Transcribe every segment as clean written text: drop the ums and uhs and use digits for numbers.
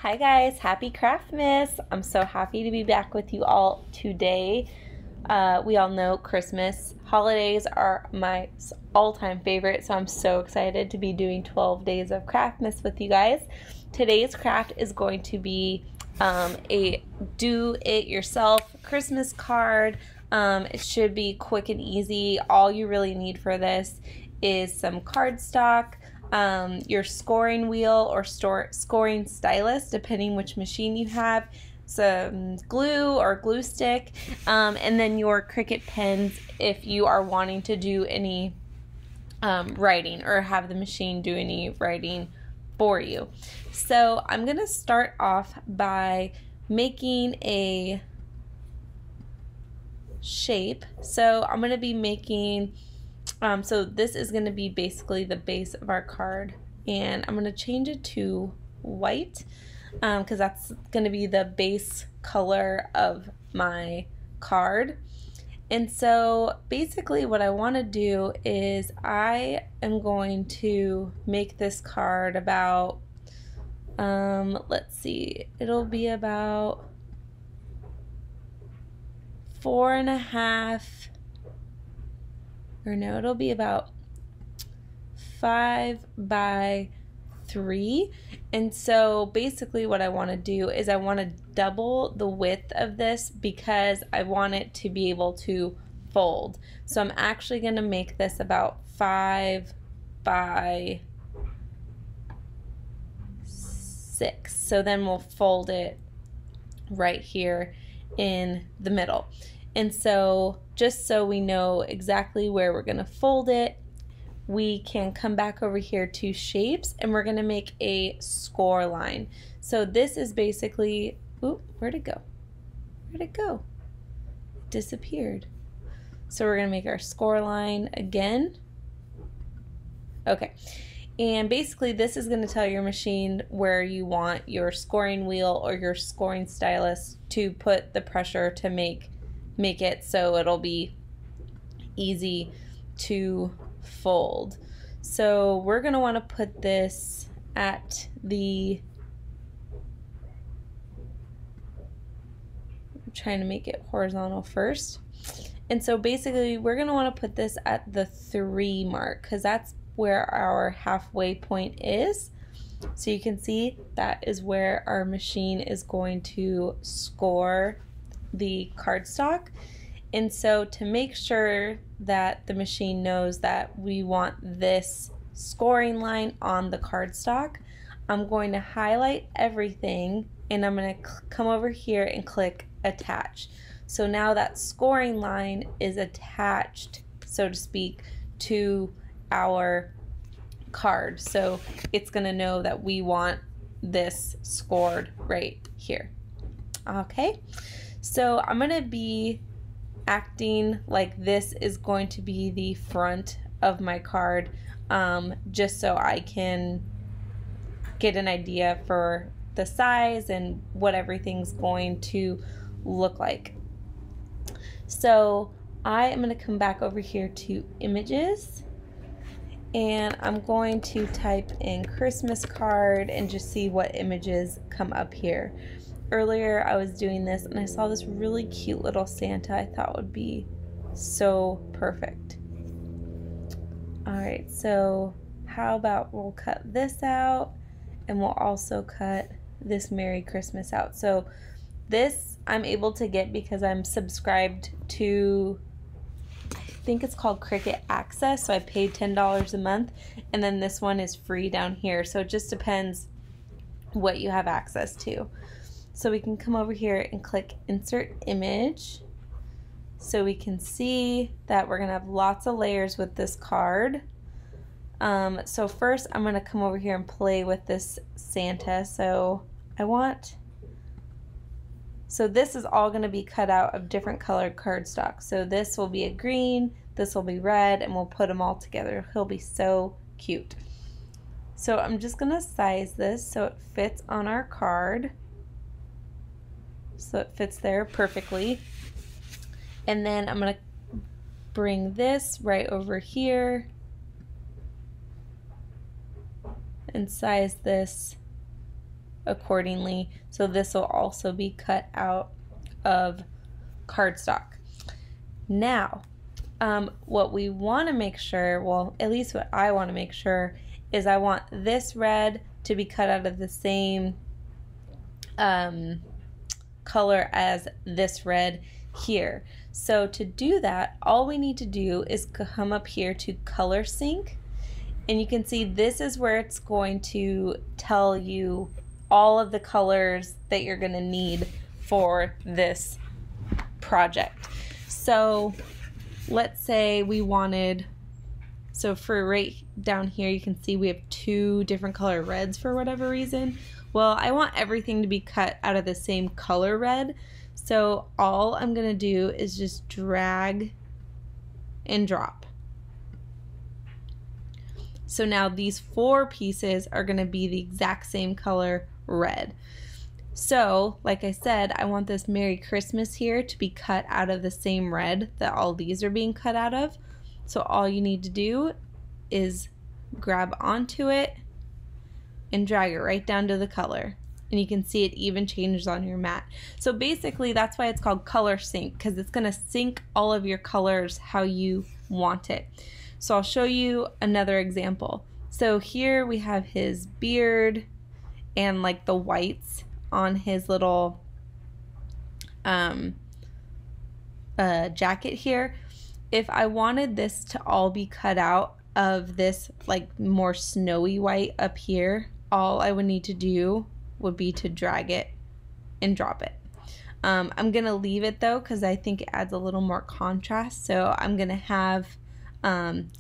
Hi guys, happy Craftmas! I'm so happy to be back with you all today. We all know Christmas holidays are my all-time favorite, so I'm so excited to be doing 12 days of Craftmas with you guys. Today's craft is going to be a do-it-yourself Christmas card. It should be quick and easy. All you really need for this is some cardstock, your scoring wheel or scoring stylus, depending which machine you have, some glue or glue stick, and then your Cricut pens if you are wanting to do any writing or have the machine do any writing for you. So I'm going to start off by making a shape. So I'm going to be making so this is going to be basically the base of our card, and I'm going to change it to white because that's going to be the base color of my card. And so basically what I want to do is I am going to make this card about let's see, it'll be about 4.5, or no, it'll be about 5 by 3. And so basically what I want to do is I want to double the width of this because I want it to be able to fold. So I'm actually going to make this about 5 by 6. So then we'll fold it right here in the middle. And so just so we know exactly where we're going to fold it, we can come back over here to shapes, and we're going to make a score line. So this is basically, oop, where'd it go? Where'd it go? It disappeared. So we're going to make our score line again. Okay. And basically this is going to tell your machine where you want your scoring wheel or your scoring stylus to put the pressure to make it so it'll be easy to fold. So we're going to want to put this at the, I'm trying to make it horizontal first. And so basically we're going to want to put this at the 3 mark because that's where our halfway point is. So you can see that is where our machine is going to score the cardstock. And so to make sure that the machine knows that we want this scoring line on the cardstock, I'm going to highlight everything and I'm going to come over here and click attach. So now that scoring line is attached, so to speak, to our card. So it's going to know that we want this scored right here. Okay. So I'm going to be acting like this is going to be the front of my card, just so I can get an idea for the size and what everything's going to look like. So I am going to come back over here to images, and I'm going to type in Christmas card and just see what images come up here. Earlier I was doing this and I saw this really cute little Santa I thought would be so perfect. Alright, so how about we'll cut this out, and we'll also cut this Merry Christmas out. So this I'm able to get because I'm subscribed to, I think it's called Cricut Access, so I paid $10 a month, and then this one is free down here. So it just depends what you have access to. So we can come over here and click insert image, so we can see that we're gonna have lots of layers with this card. So first I'm gonna come over here and play with this Santa. So this is all gonna be cut out of different colored cardstock. So this will be a green, this will be red, and we'll put them all together. He'll be so cute. So I'm just gonna size this so it fits on our card. So it fits there perfectly. And then I'm going to bring this right over here and size this accordingly. So this will also be cut out of cardstock. Now, what we want to make sure, well, at least what I want to make sure, is I want this red to be cut out of the same color as this red here. So to do that, all we need to do is come up here to color sync, and you can see this is where it's going to tell you all of the colors that you're going to need for this project. So let's say we wanted, so for right down here you can see we have 2 different color reds for whatever reason. Well, I want everything to be cut out of the same color red, so all I'm gonna do is just drag and drop. So now these 4 pieces are gonna be the exact same color red. So, like I said, I want this Merry Christmas here to be cut out of the same red that all these are being cut out of. So all you need to do is grab onto it and drag it right down to the color. And you can see it even changes on your mat. So basically that's why it's called color sync, because it's gonna sync all of your colors how you want it. So I'll show you another example. So here we have his beard and like the whites on his little jacket here. If I wanted this to all be cut out of this like more snowy white up here, all I would need to do would be to drag it and drop it. I'm gonna leave it though because I think it adds a little more contrast, so I'm gonna have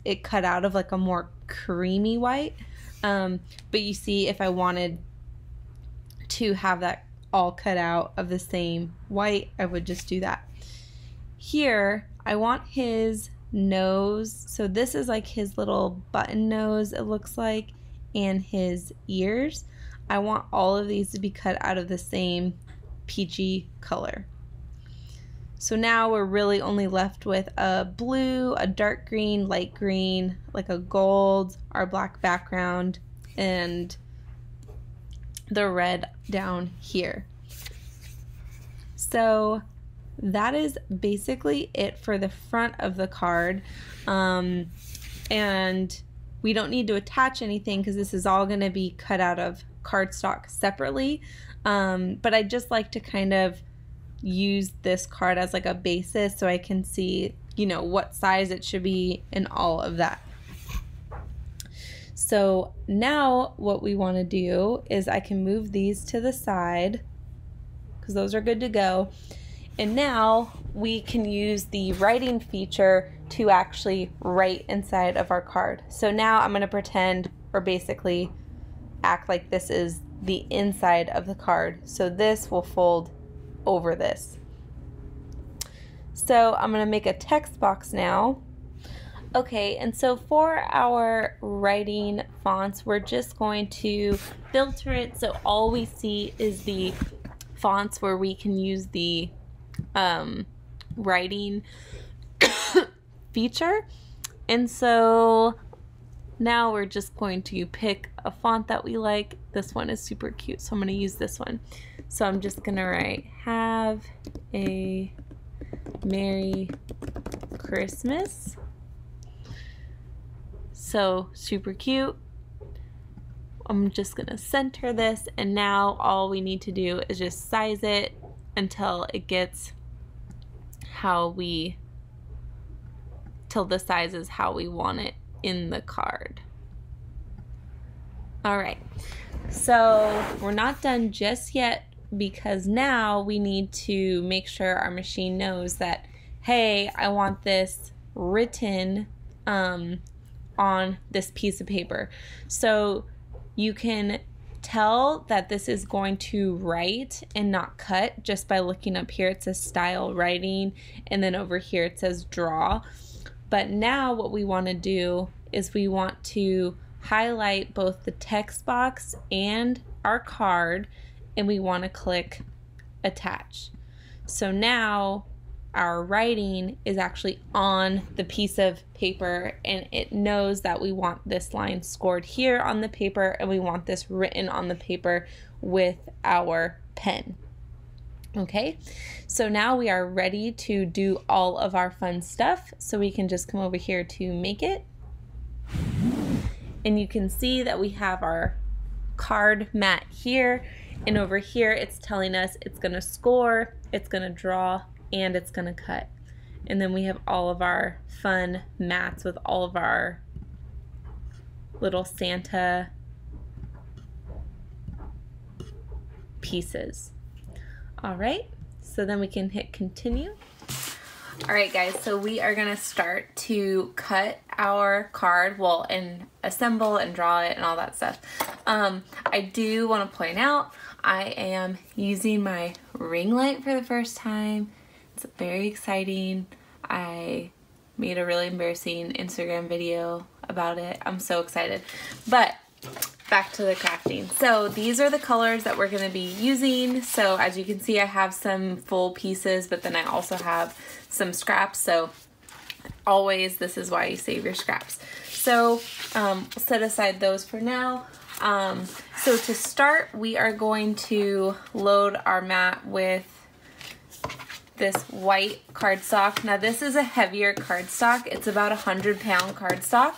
it cut out of like a more creamy white, but you see, if I wanted to have that all cut out of the same white, I would just do that. Here I want his nose, so this is like his little button nose, it looks like, and his ears. I want all of these to be cut out of the same peachy color. So now we're really only left with a blue, a dark green, light green, like a gold, our black background, and the red down here. So that is basically it for the front of the card, and we don't need to attach anything because this is all going to be cut out of cardstock separately, but I just like to kind of use this card as like a basis so I can see, you know, what size it should be and all of that. So now what we want to do is I can move these to the side because those are good to go. And now we can use the writing feature to actually write inside of our card. So now I'm going to pretend, or basically act like this is the inside of the card. So this will fold over this. So I'm going to make a text box now. Okay, and so for our writing fonts, we're just going to filter it so all we see is the fonts where we can use the writing feature. And so now we're just going to pick a font that we like. This one is super cute, so I'm going to use this one. So I'm just going to write, "Have a Merry Christmas." So super cute. I'm just going to center this, and now all we need to do is just size it until it gets till the size is how we want it in the card. Alright, so we're not done just yet because now we need to make sure our machine knows that, hey, I want this written on this piece of paper. So you can tell that this is going to write and not cut just by looking up here. It says style writing, and then over here it says draw. But now what we want to do is we want to highlight both the text box and our card, and we want to click attach. So now our writing is actually on the piece of paper, and it knows that we want this line scored here on the paper and we want this written on the paper with our pen. Okay, so now we are ready to do all of our fun stuff, so we can just come over here to make it. And you can see that we have our card mat here, and over here it's telling us it's going to score, it's going to draw, and it's going to cut. And then we have all of our fun mats with all of our little Santa pieces. All right, so then we can hit continue. All right, guys, so we are gonna start to cut our card, well, and assemble and draw it and all that stuff. I do want to point out I am using my ring light for the first time. It's very exciting. I made a really embarrassing Instagram video about it. I'm so excited. But back to the crafting. So these are the colors that we're going to be using. So as you can see, I have some full pieces, but then I also have some scraps. So always, this is why you save your scraps. So set aside those for now. So to start, we are going to load our mat with this white cardstock. Now this is a heavier cardstock. It's about 100-pound cardstock.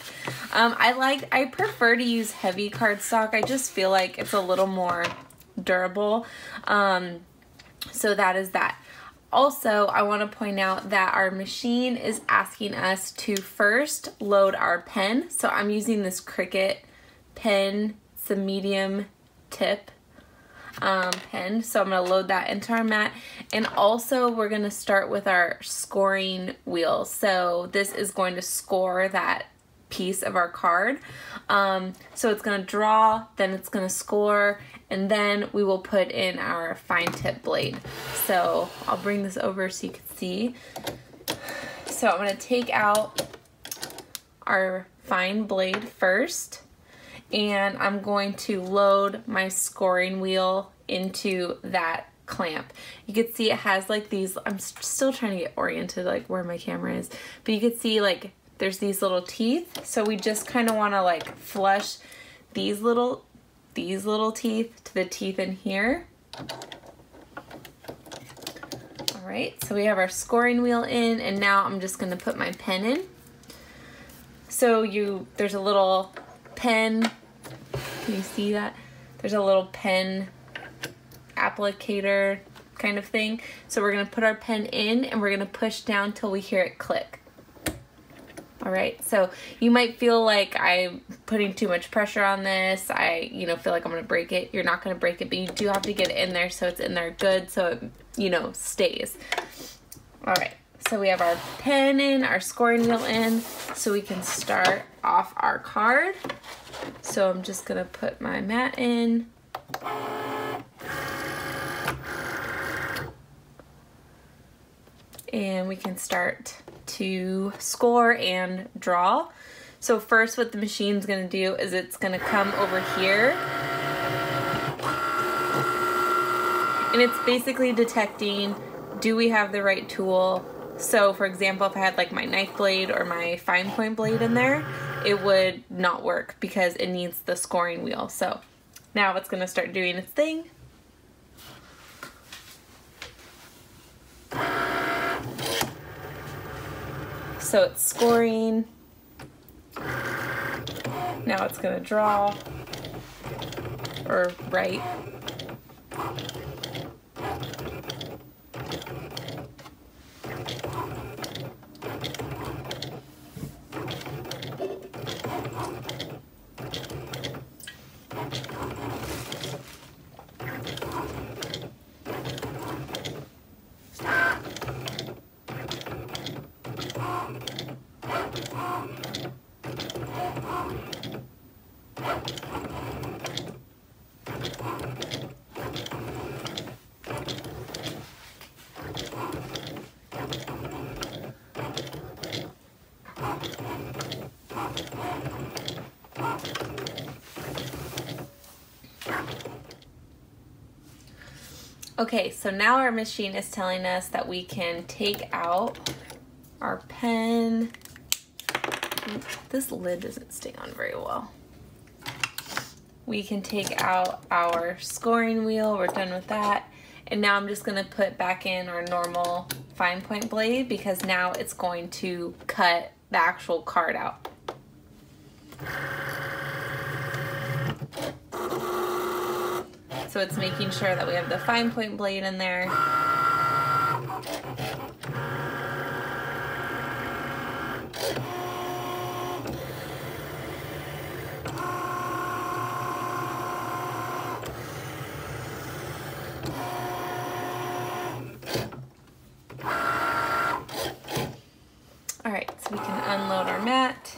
I prefer to use heavy cardstock. I just feel like it's a little more durable. So that is that. Also, I want to point out that our machine is asking us to first load our pen. So I'm using this Cricut pen. It's a medium tip pen, so I'm going to load that into our mat. And also we're going to start with our scoring wheel. So this is going to score that piece of our card. So it's going to draw, then it's going to score, and then we will put in our fine tip blade. So I'll bring this over so you can see. So I'm going to take out our fine blade first, and I'm going to load my scoring wheel into that clamp. You can see it has like these, I'm still trying to get oriented like where my camera is, but you can see like there's these little teeth. So we just kind of want to like flush these little teeth to the teeth in here. All right, so we have our scoring wheel in, and now I'm just going to put my pen in. So there's a little pen, can you see that? There's a little pen applicator kind of thing. So we're going to put our pen in and we're going to push down till we hear it click. All right, so you might feel like I'm putting too much pressure on this. I feel like I'm going to break it. You're not going to break it, but you do have to get it in there so it's in there good, so it, stays. All right. So we have our pen in, our scoring wheel in, so we can start off our card. So I'm just gonna put my mat in. And we can start to score and draw. So first what the machine's gonna do is it's gonna come over here. And it's basically detecting, do we have the right tool? So for example, if I had like my knife blade or my fine point blade in there, it would not work because it needs the scoring wheel. So now it's going to start doing its thing. So it's scoring. Now it's going to draw or write. Okay, so now our machine is telling us that we can take out our pen. This lid doesn't stay on very well. We can take out our scoring wheel. We're done with that. And now I'm just gonna put back in our normal fine point blade because now it's going to cut the actual card out. So it's making sure that we have the fine point blade in there. All right, so we can unload our mat.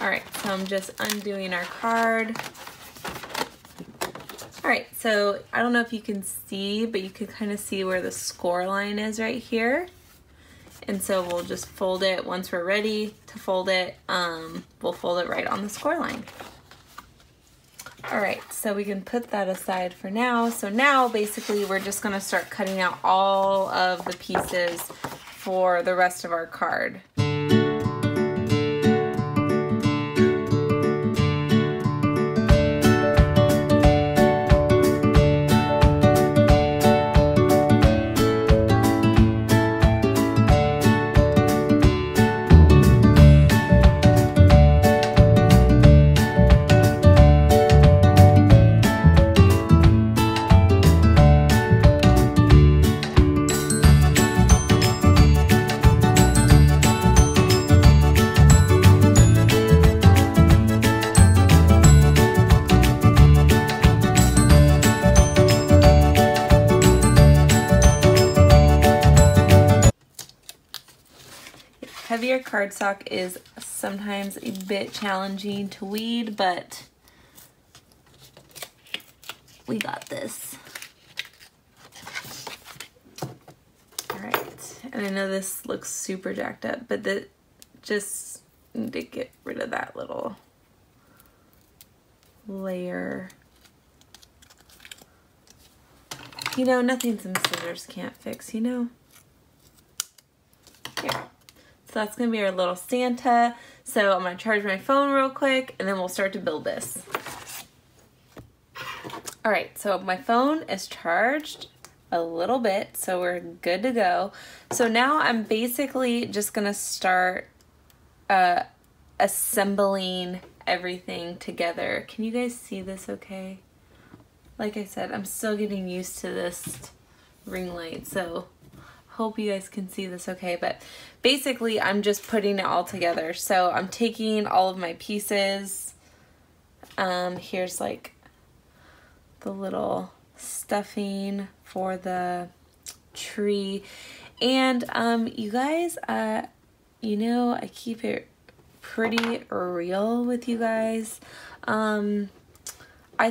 All right, so I'm just undoing our card. All right, so I don't know if you can see, but you can kind of see where the score line is right here. And so we'll just fold it once we're ready to fold it. We'll fold it right on the score line. All right, so we can put that aside for now. So now basically we're just gonna start cutting out all of the pieces for the rest of our card. Heavier cardstock is sometimes a bit challenging to weed, but we got this. All right, and I know this looks super jacked up, but just need to get rid of that little layer. You know, nothing some scissors can't fix, you know? Here. So that's gonna be our little Santa. So I'm gonna charge my phone real quick and then we'll start to build this. All right, so my phone is charged a little bit, so we're good to go. So now I'm basically just gonna start assembling everything together. Can you guys see this okay? Like I said, I'm still getting used to this ring light, so hope you guys can see this okay, but basically I'm just putting it all together. So I'm taking all of my pieces. Here's like the little stuffing for the tree. And you guys, you know, I keep it pretty real with you guys. I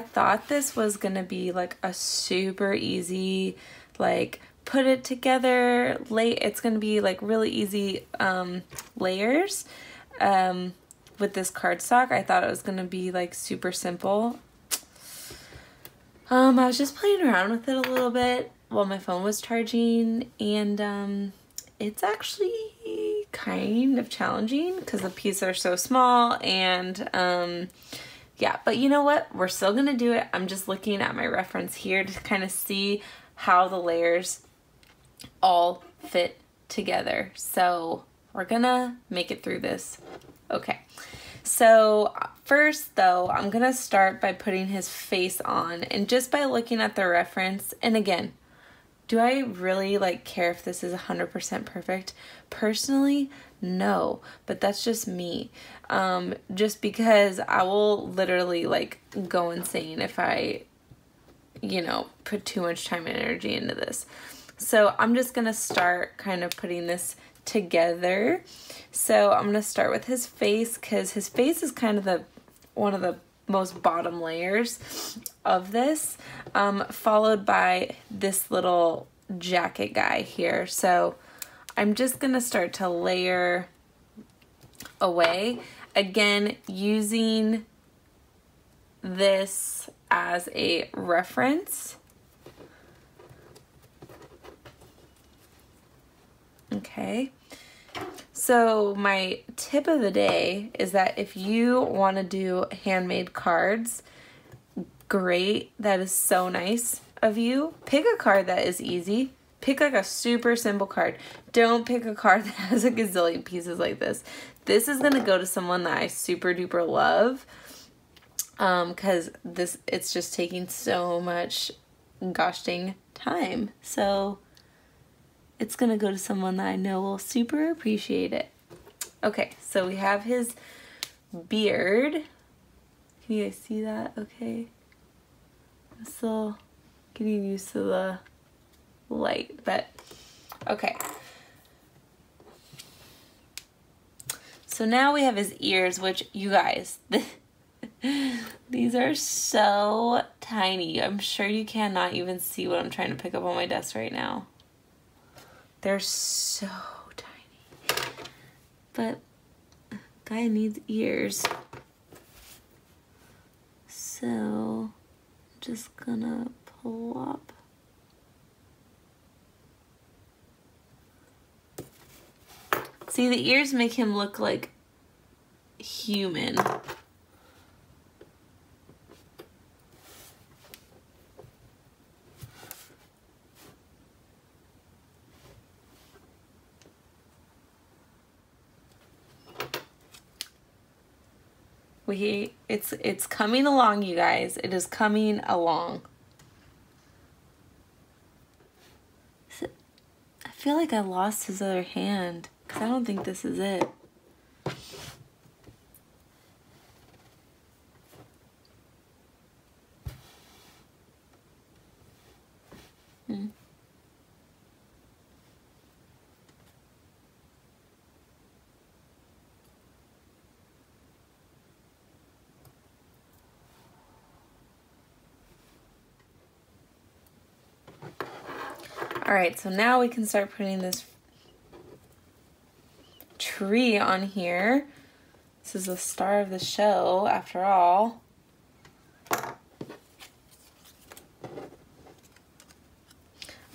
thought this was gonna be like a super easy, like put it together, it's gonna be like really easy layers with this cardstock. I thought it was gonna be like super simple. I was just playing around with it a little bit while my phone was charging, and it's actually kind of challenging because the pieces are so small, and yeah, but you know what? We're still gonna do it. I'm just looking at my reference here to kind of see how the layers all fit together. So we're gonna make it through this. Okay, so first though, I'm gonna start by putting his face on, and just by looking at the reference, and again, do I really like care if this is 100% perfect? Personally, no, but that's just me. Just because I will literally like go insane if I, you know, put too much time and energy into this. So I'm just gonna start kind of putting this together. So I'm gonna start with his face, because his face is kind of one of the most bottom layers of this, followed by this little jacket guy here. So I'm just gonna start to layer away. Again, using this as a reference. Okay. So my tip of the day is that if you want to do handmade cards, great, that is so nice of you. Pick a card that is easy. Pick like a super simple card. Don't pick a card that has a gazillion pieces like this. This is gonna go to someone that I super duper love, because it's just taking so much gosh dang time. So it's gonna go to someone that I know will super appreciate it. Okay, so we have his beard. Can you guys see that? Okay. I'm still getting used to the light, but okay. So now we have his ears, which, you guys, these are so tiny. I'm sure you cannot even see what I'm trying to pick up on my desk right now. They're so tiny. But guy needs ears. So I'm just gonna pull up. See, the ears make him look like human. It's coming along, you guys. It is coming along. I feel like I lost his other hand, because I don't think this is it. Alright, so now we can start putting this tree on here. This is the star of the show, after all.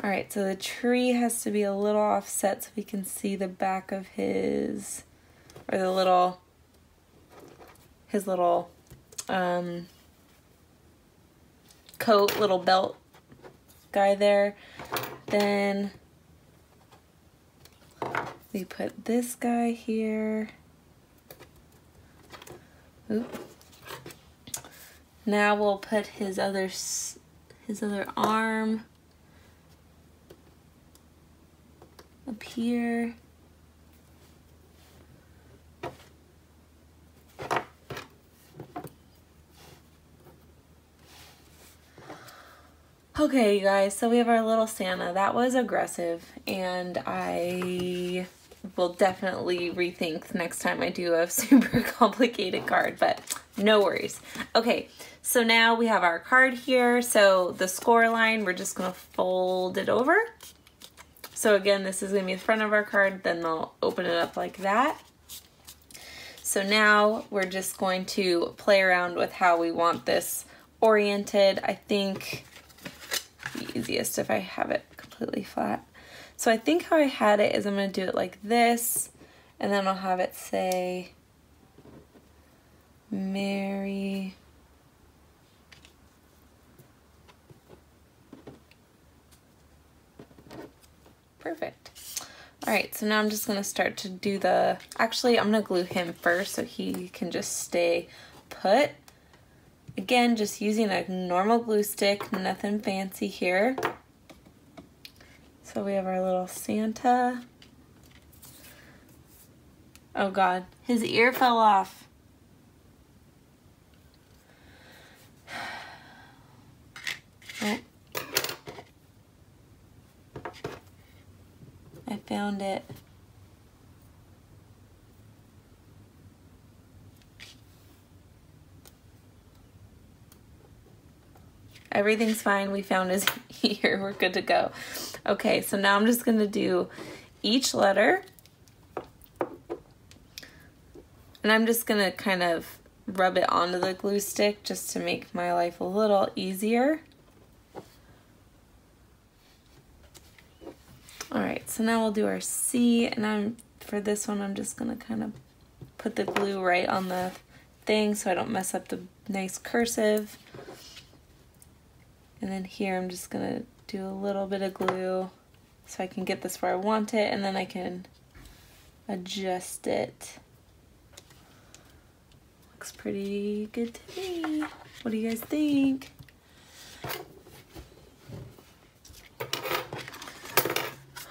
Alright, so the tree has to be a little offset so we can see the back of his, or the little, his little coat, little belt guy there. Then we put this guy here. Oop. Now we'll put his other arm up here. Okay, you guys, so we have our little Santa. That was aggressive, and I will definitely rethink next time I do a super complicated card, but no worries. Okay, so now we have our card here. So the score line, we're just gonna fold it over. So again, this is gonna be the front of our card, then they'll open it up like that. So now we're just going to play around with how we want this oriented. I think the easiest if I have it completely flat. So I think how I had it is I'm going to do it like this, and then I'll have it say Merry Perfect. Alright, so now I'm just going to start to do the, actually I'm going to glue him first so he can just stay put. Again, just using a normal glue stick, nothing fancy here. So we have our little Santa. Oh God, his ear fell off. Oh. I found it. Everything's fine. We found his ear. We're good to go. Okay, so now I'm just going to do each letter And I'm just gonna kind of rub it onto the glue stick just to make my life a little easier. All right, so now we'll do our C, and for this one, I'm just gonna kind of put the glue right on the thing so I don't mess up the nice cursive. And then here I'm just gonna do a little bit of glue so I can get this where I want it, and then I can adjust it. Looks pretty good to me. What do you guys think?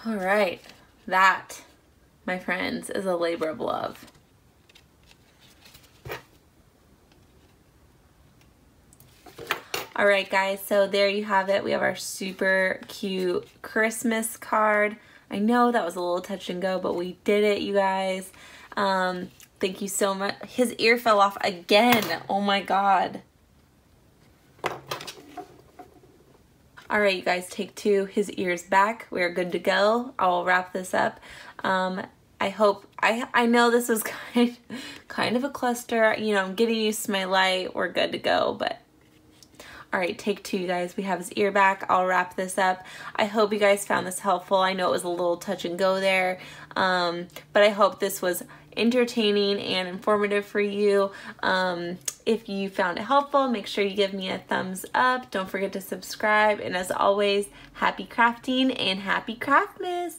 All right, that, my friends, is a labor of love. All right, guys, so there you have it. We have our super cute Christmas card. I know that was a little touch and go, but we did it, you guys. Thank you so much. His ear fell off again. Oh my God. All right, you guys, take two. His ear's back. We're good to go. I'll wrap this up. I hope, I know this was kind of a cluster. You know, I'm getting used to my light. We're good to go, but all right, take two, you guys. We have his ear back. I'll wrap this up. I hope you guys found this helpful. I know it was a little touch and go there, but I hope this was entertaining and informative for you. If you found it helpful, make sure you give me a thumbs up. Don't forget to subscribe. And as always, happy crafting and happy Craftmas.